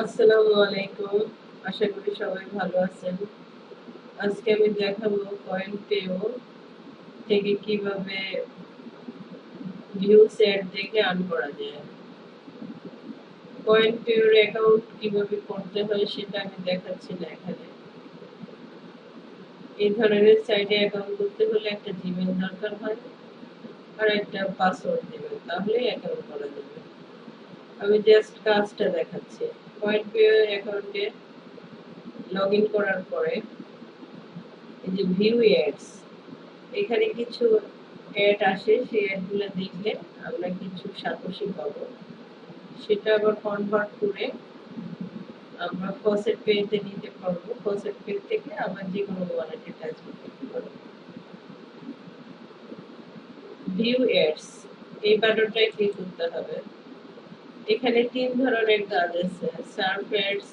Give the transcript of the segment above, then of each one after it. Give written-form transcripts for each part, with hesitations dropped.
আসসালামু আলাইকুম। আশা করি সবাই ভালো আছেন। আজকে আমি দেখাবো কয়েনপেও থেকে কিভাবে ভিউজ অ্যাড দেখে আর্ন করা যায়। কয়েনপেওর অ্যাকাউন্ট কিভাবে করতে হয় সেটা আমি দেখাচ্ছি না এখানে। এই ধরনের সাইটে অ্যাকাউন্ট করতে হলে একটা জিমেইল দরকার হয় আর একটা পাসওয়ার্ড দেবেন, তাহলেই অ্যাকাউন্ট করা যাবে। আমি জাস্ট কাজটা দেখাচ্ছি। কয়েনপেও অ্যাকাউন্টে লগইন করার পরে এই যে ভিউ অ্যাডস, এখানে কিছু অ্যাড আসে, সেই অ্যাডগুলো দেখলে আমরা কিছু সাতোশি পাবো। সেটা আবার কনভার্ট করে আমরা ফসেট পেতে নিতে পারবো। ফসেট পে থেকে আবার যে কোনো ওয়ালেটে ট্রান্সফার করতে পারবো। ভিউ অ্যাডস, এই বাটনটায় ক্লিক করতে হবে। এখানে তিন ধরনের কাজ আছে: Surf ads,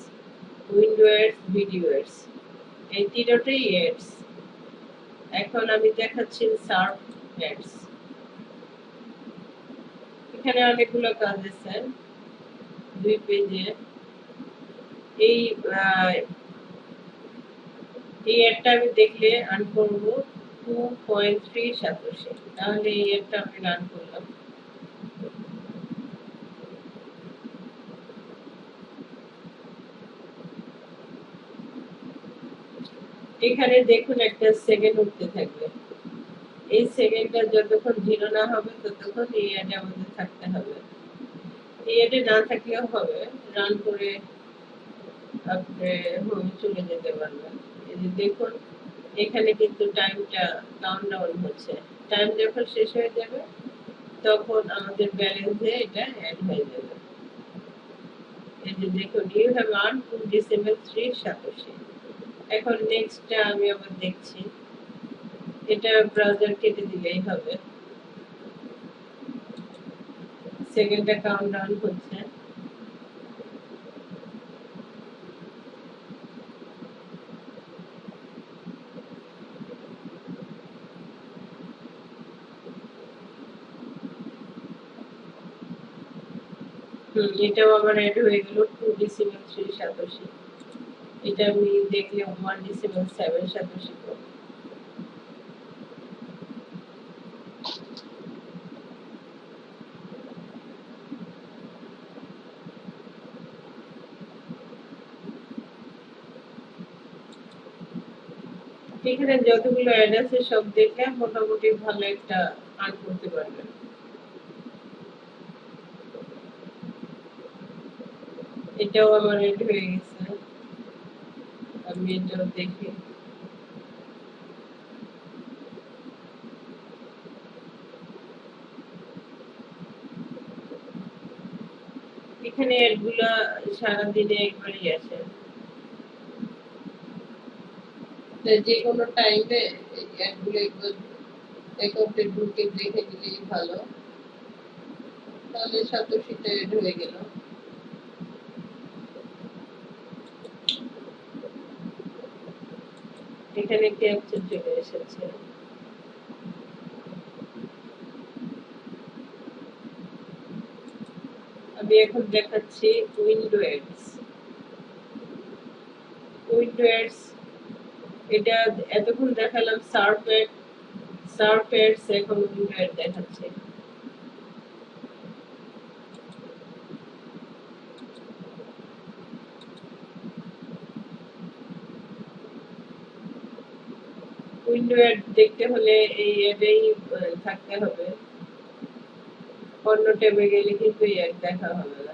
window ads, video ads. এই তিনটাই অ্যাডস। এখন আমি দেখাচ্ছি সার্ফ অ্যাডস। এখানে অনেকগুলো কাজ আছে দুই পেজে। এই অ্যাডটা আমি দেখলে আর্ন করবো 2.3 সাতোশি। তাহলে এই অ্যাডটা আমি রান করলাম। এখানে দেখুন একটা সেকেন্ড উঠতে থাকবে। এই সেকেন্ডটা যতক্ষণ জিরো না হবে ততক্ষণ এই অ্যাডে আমাদের থাকতে হবে। এই অ্যাডে না থাকলেও হবে, রান করে আপনি হোম চলে যেতে পারবেন। এই যে দেখুন এখানে কিন্তু টাইমটা কাউন্টডাউন হচ্ছে। টাইম যখন শেষ হয়ে যাবে তখন আমাদের ব্যালেন্সে এটা অ্যাড হয়ে যাবে। এই যে দেখুন, ইউ হ্যাভ আর্ন 2.3 সাতোশি। এখন নেক্সটটা আমি আবার দেখছি। এটা ব্রাউজার কেটে দিলেই হবে। সেকেন্ডটা কাউন্টডাউন হচ্ছে। এটাও আবার অ্যাড হয়ে গেল 2.3 সাতোশি। এটা আমি দেখলে 1.7 সাতোশি পাবো। এখানে যতগুলো অ্যাড আছে সব দেখলে মোটামুটি ভালো একটা আর্ন করতে পারবেন। এটাও আমার অ্যাড হয়ে গেছে, আমি এটাও দেখি। এখানে অ্যাডগুলা সারাদিনে একবারই আসে, যে কোনো টাইমে এই অ্যাডগুলো একবার অ্যাকাউন্টে ঢুকে দেখে নিলেই ভালো। তাহলে সাতোশিটা অ্যাড হয়ে গেল। এখানে ক্যাপচার চলে এসেছে। আমি এখন দেখাচ্ছি উইন্ডো অ্যাডস। উইন্ডো অ্যাডস, এটা এতক্ষণ দেখালাম সার্ফ অ্যাড। সার্ফ অ্যাডস এখন উইন্ডো অ্যাড দেখাচ্ছে। উইন্ডো অ্যাড দেখতে হলে এই অ্যাডেই থাকতে হবে। অন্য ট্যাবে গেলে কিন্তু এই অ্যাড দেখা হবে না।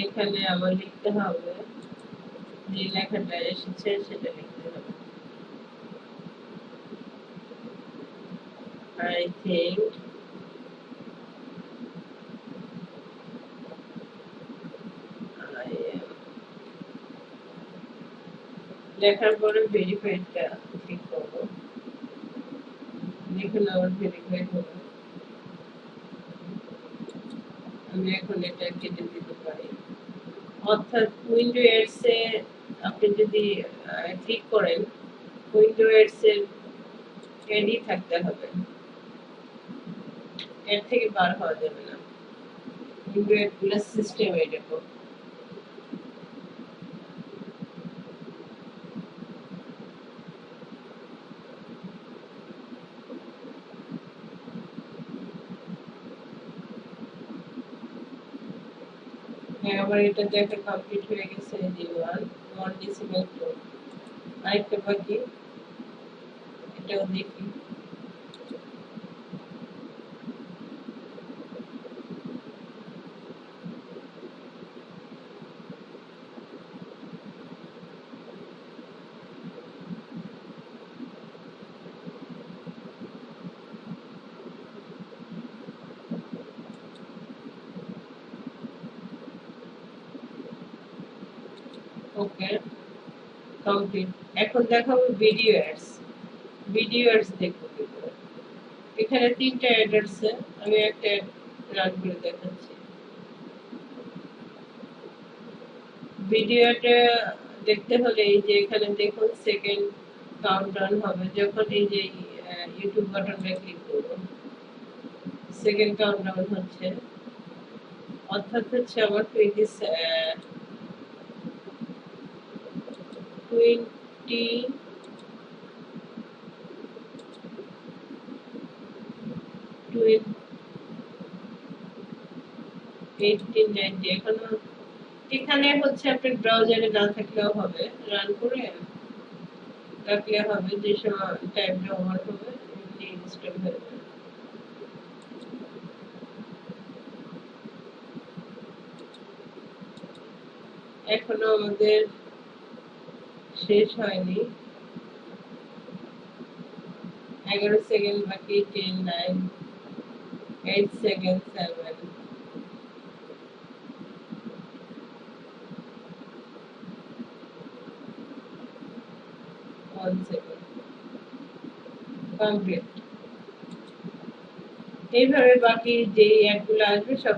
এখানে আবার লিখতে হবে, যে লেখাটা এসেছে সেটা লিখতে হবে। I think I am, লেখার পরে ভেরিফাইডটা ক্লিক করবো। দেখুন আমার ভেরিফাইড হলো। আমি এখন এটা কেটে দিতে পারি। অর্থাৎ উইন্ডো অ্যাডস এ আপনি যদি ক্লিক করেন, উইন্ডো অ্যাডস এর অ্যাডই থাকতে হবে। এর থেকে বার হওয়া যাবে না। ইনগ্রেড প্লাস সিস্টেম এরকম। হ্যাঁ, আমার এটা দেখা কমপ্লিট হয়ে গেছে। যে ওয়ান ডিসিমাল টু, আরেকটা বাকি, এটাও দেখি। ওকে, কমপ্লিট। এখন দেখাবো ভিডিও অ্যাডস। ভিডিও অ্যাডস দেখবো কি করে। এখানে 3টা অ্যাড আছে, আমি একটা অ্যাড রান করে দেখাচ্ছি। ভিডিওটা দেখতে হলে এই যে এখানে দেখুন সেকেন্ড কাউন্টডাউন হবে যখন এই যে ইউটিউব বাটনটা ক্লিক করব, সেকেন্ড কাউন্টডাউন হচ্ছে। অর্থাৎ হচ্ছে আমার 20 18 90 এখনো। এখানে হচ্ছে আপনার ব্রাউজারে না থাকলেও হবে, রান করে রাখলে হবে, যে সময় টাইমটা ওভার হবে এমনি ইনস্টল হয়ে যাবে। এখনো আমাদের শেষ হয়নি, 11 সেকেন্ড বাকি। 10 9 8 সেকেন্ড 7 1 সেকেন্ড কমপ্লিট। এইভাবে বাকি যে অ্যাপগুলো আসবে সব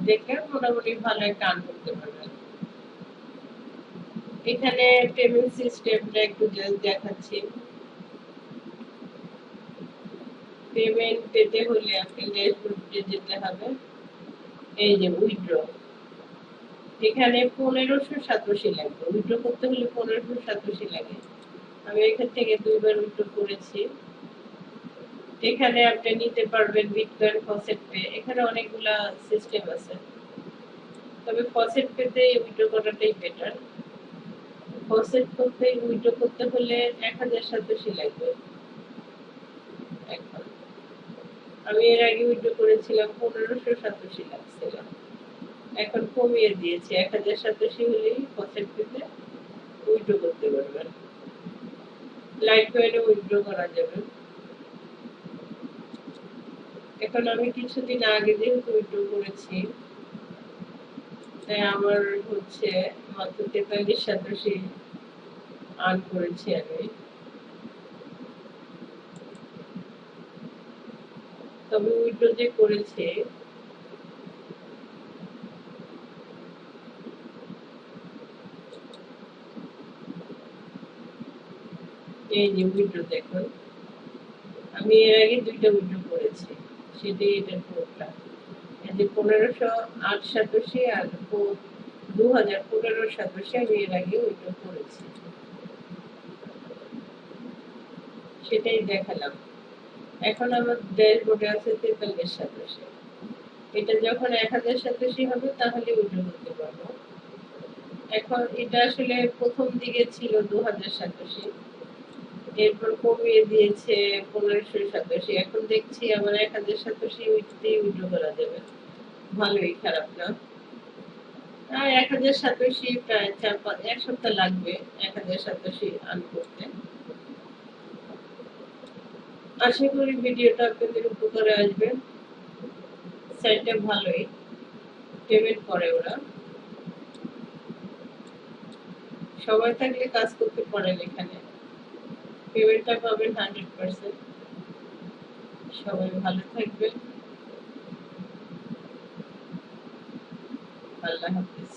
দেখে মোটামুটি ভালো একটা আর্ন করতে পারবেন। এখানে পেমেন্ট সিস্টেমটা একটু জাস্ট দেখাচ্ছি। পেমেন্ট পেতে হলে আপনি ড্যাশবোর্ডে যেতে হবে। এই যে উইথড্র, এখানে 1587 লাগবে। উইথড্র করতে হলে 1587 লাগে। আমি এখান থেকে 2বার উইথড্র করেছি। এখানে আপনি নিতে পারবেন বিটকয়েন, ফসেট পে, এখানে অনেকগুলা সিস্টেম আছে, তবে ফসেট পেতে উইথড্র করাটাই বেটার। ফসেট করতে উইথড্র করতে হলে 1087 লাগবে। এখন আমি এর আগে উইথড্র করেছিলাম 1587 লাগছিল, এখন কমিয়ে দিয়েছি। 1087 হলেই ফসেট পেতে উইথড্র করতে পারবেন। লাইট কয়েনে উইথড্র করা যাবে। এখন আমি কিছুদিন আগে যেহেতু উইথড্র করেছি, তাই আমার হচ্ছে মাত্র 4387 আর্ন করেছি আমি। তবে উইথড্র যে করেছে, এই যে উইথড্র দেখুন, আমি এর আগে 2টা উইথড্র করেছি, সেটাই এটার প্রোডটা। এই যে 1587 আর 2015-87 আমি এর আগে উইথড্র করেছি, সেটাই দেখালাম। এখন আমার ড্যাশবোর্ডে আছে 4387। এটা যখন 1087 হবে তাহলে উইথড্র করতে পারবো। এখন এটা আসলে প্রথম দিকে ছিল 2087, এরপর কমিয়ে দিয়েছে 1587। এখন দেখছি আবার 1087 উইথড্র করা যাবে। ভালোই, খারাপ না। আর 1087 প্রায় 1 সপ্তাহ লাগবে 1087 আর্ন করতে। আশা করি ভিডিওটা আপনাদের উপকারে আসবে। সাইটটা ভালোই, পেমেন্ট করে ওরা। সময় থাকলে কাজ করতে পারেন, এখানে পেমেন্টটা পাবেন 100%। সবাই ভালো থাকবেন, আল্লাহ হাফিজ।